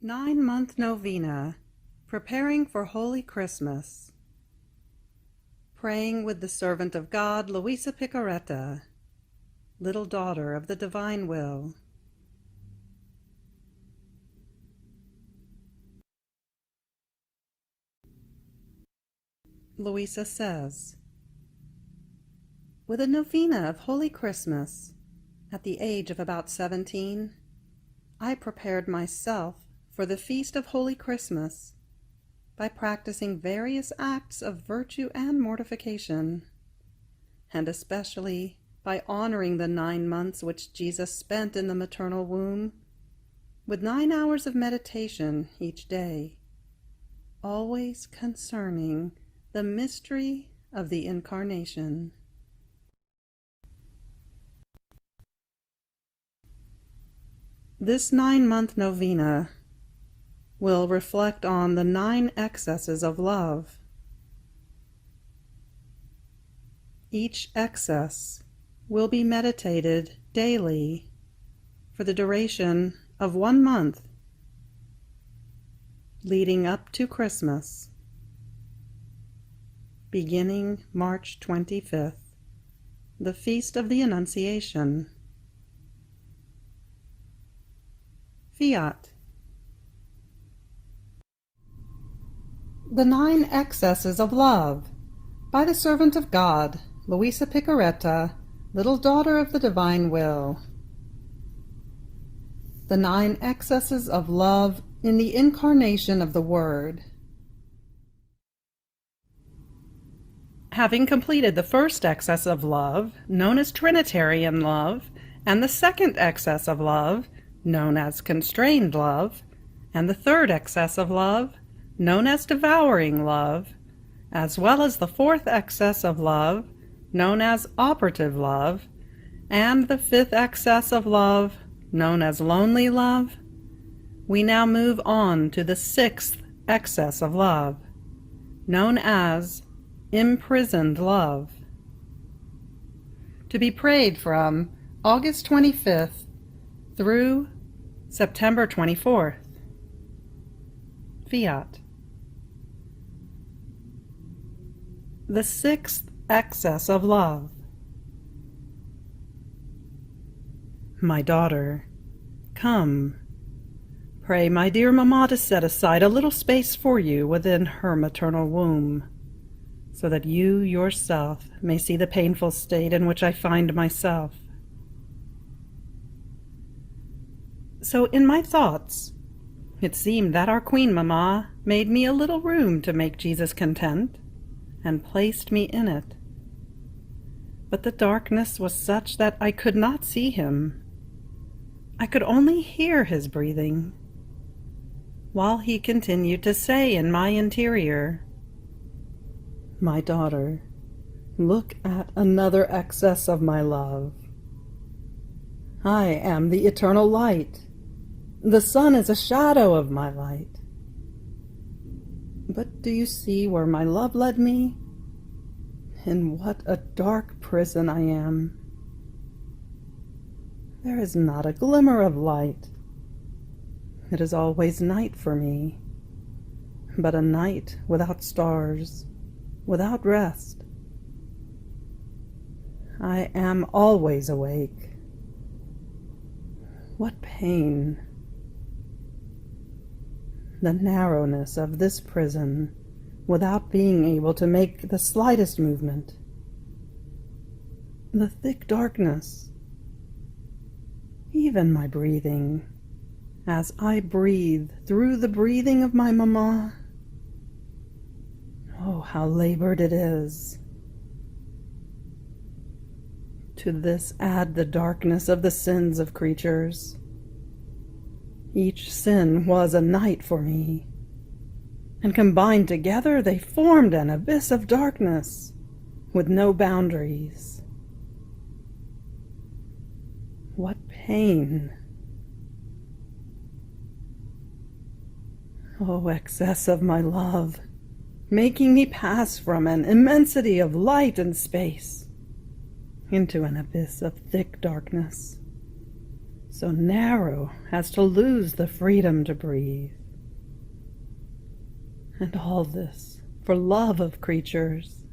9-month Novena, preparing for Holy Christmas. Praying with the servant of God, Luisa Picaretta, little daughter of the divine will. Luisa says, with a novena of Holy Christmas, at the age of about 17, I prepared myself for the feast of Holy Christmas by practicing various acts of virtue and mortification, and especially by honoring the 9 months which Jesus spent in the maternal womb, with 9 hours of meditation each day, always concerning the mystery of the Incarnation. This 9-month novena will reflect on the 9 excesses of love. Each excess will be meditated daily for the duration of 1 month, leading up to Christmas, beginning March 25th, the Feast of the Annunciation. Fiat. The 9 Excesses of Love, by the servant of God, Luisa Picaretta, little daughter of the divine will. The 9 excesses of love in the incarnation of the Word. Having completed the first excess of love, known as Trinitarian love, and the second excess of love, known as constrained love, and the third excess of love, known as devouring love, as well as the 4th excess of love, known as operative love, and the 5th excess of love, known as lonely love, we now move on to the 6th excess of love, known as imprisoned love, to be prayed from August 25th through September 24th. Fiat. The 6th excess of love. My daughter, come. Pray my dear mamma to set aside a little space for you within her maternal womb, so that you yourself may see the painful state in which I find myself. So in my thoughts, it seemed that our Queen Mamma made me a little room to make Jesus content, and placed me in it. But the darkness was such that I could not see him. I could only hear his breathing, while he continued to say in my interior, my daughter, look at another excess of my love. I am the eternal light. The sun is a shadow of my light. But do you see where my love led me? In what a dark prison I am. There is not a glimmer of light. It is always night for me, but a night without stars, without rest. I am always awake. What pain! The narrowness of this prison, without being able to make the slightest movement. The thick darkness. Even my breathing, as I breathe through the breathing of my mamma. Oh, how labored it is. To this add the darkness of the sins of creatures. Each sin was a night for me, and combined together they formed an abyss of darkness with no boundaries. What pain! Oh, excess of my love, making me pass from an immensity of light and space into an abyss of thick darkness, so narrow as to lose the freedom to breathe. And all this for love of creatures.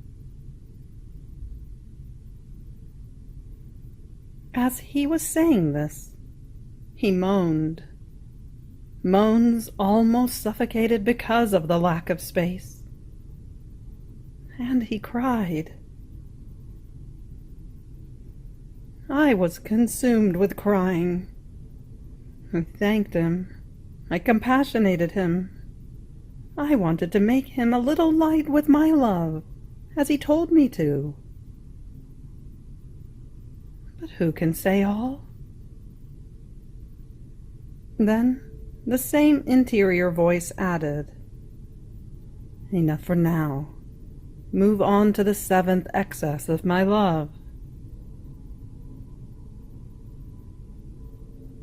As he was saying this, he moaned. Moans almost suffocated because of the lack of space. And he cried. I was consumed with crying. I thanked him. I compassionated him. I wanted to make him a little light with my love, as he told me to. But who can say all? Then the same interior voice added, Enough for now. Move on to the 7th excess of my love.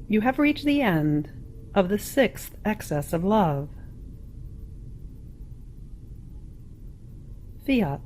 You have reached the end of the 6th excess of love. Fiat.